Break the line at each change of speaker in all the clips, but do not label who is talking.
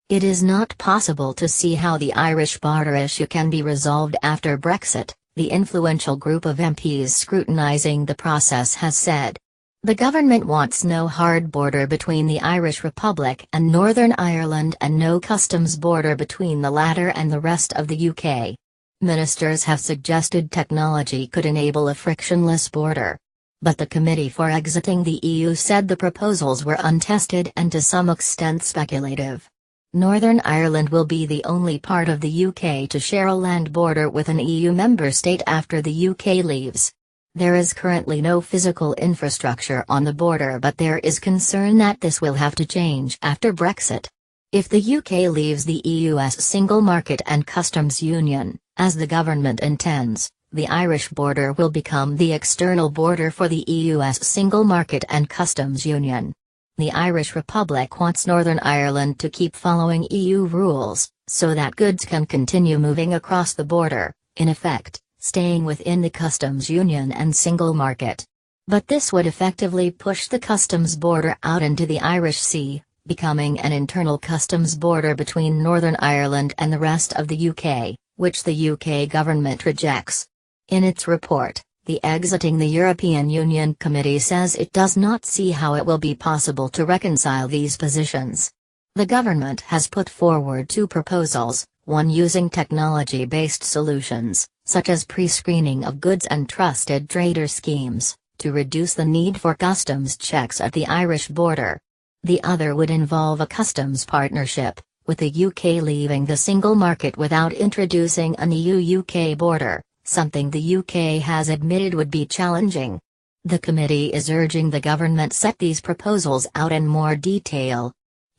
It is not possible to see how the Irish border issue can be resolved after Brexit, the influential group of MPs scrutinising the process has said. The government wants no hard border between the Irish Republic and Northern Ireland and no customs border between the latter and the rest of the UK. Ministers have suggested technology could enable a frictionless border. But the Committee for Exiting the EU said the proposals were untested and to some extent speculative. Northern Ireland will be the only part of the UK to share a land border with an EU member state after the UK leaves. There is currently no physical infrastructure on the border, but there is concern that this will have to change after Brexit. If the UK leaves the EU's single market and customs union, as the government intends, the Irish border will become the external border for the EU's single market and customs union. The Irish Republic wants Northern Ireland to keep following EU rules, so that goods can continue moving across the border, in effect, staying within the customs union and single market. But this would effectively push the customs border out into the Irish Sea, becoming an internal customs border between Northern Ireland and the rest of the UK, which the UK government rejects. In its report, the Exiting the European Union Committee says it does not see how it will be possible to reconcile these positions. The government has put forward two proposals, one using technology-based solutions, such as pre-screening of goods and trusted trader schemes, to reduce the need for customs checks at the Irish border. The other would involve a customs partnership, with the UK leaving the single market without introducing an EU-UK border, something the UK has admitted would be challenging. The committee is urging the government set these proposals out in more detail.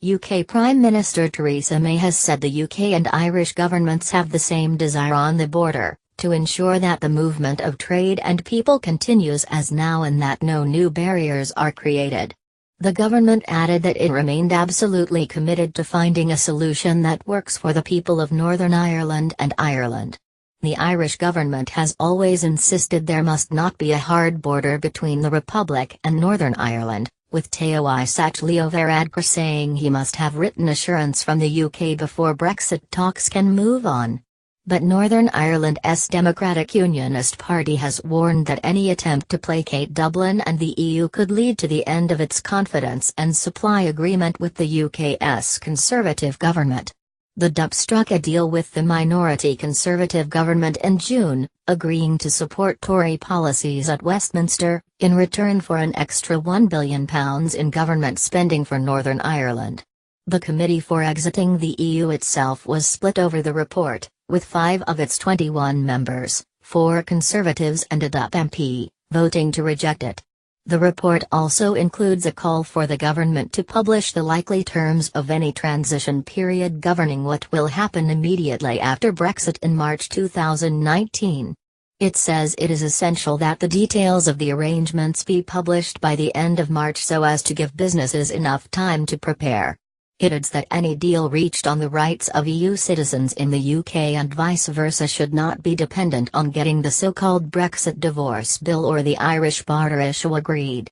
UK Prime Minister Theresa May has said the UK and Irish governments have the same desire on the border, to ensure that the movement of trade and people continues as now and that no new barriers are created. The government added that it remained absolutely committed to finding a solution that works for the people of Northern Ireland and Ireland. The Irish government has always insisted there must not be a hard border between the Republic and Northern Ireland, with Taoiseach Leo Varadkar saying he must have written assurance from the UK before Brexit talks can move on. But Northern Ireland's Democratic Unionist Party has warned that any attempt to placate Dublin and the EU could lead to the end of its confidence and supply agreement with the UK's Conservative government. The DUP struck a deal with the minority Conservative government in June, agreeing to support Tory policies at Westminster, in return for an extra £1 billion in government spending for Northern Ireland. The Committee for Exiting the EU itself was split over the report, with 5 of its 21 members, 4 Conservatives and a DUP MP, voting to reject it. The report also includes a call for the government to publish the likely terms of any transition period governing what will happen immediately after Brexit in March 2019. It says it is essential that the details of the arrangements be published by the end of March so as to give businesses enough time to prepare. It adds that any deal reached on the rights of EU citizens in the UK and vice versa should not be dependent on getting the so-called Brexit divorce bill or the Irish border issue agreed.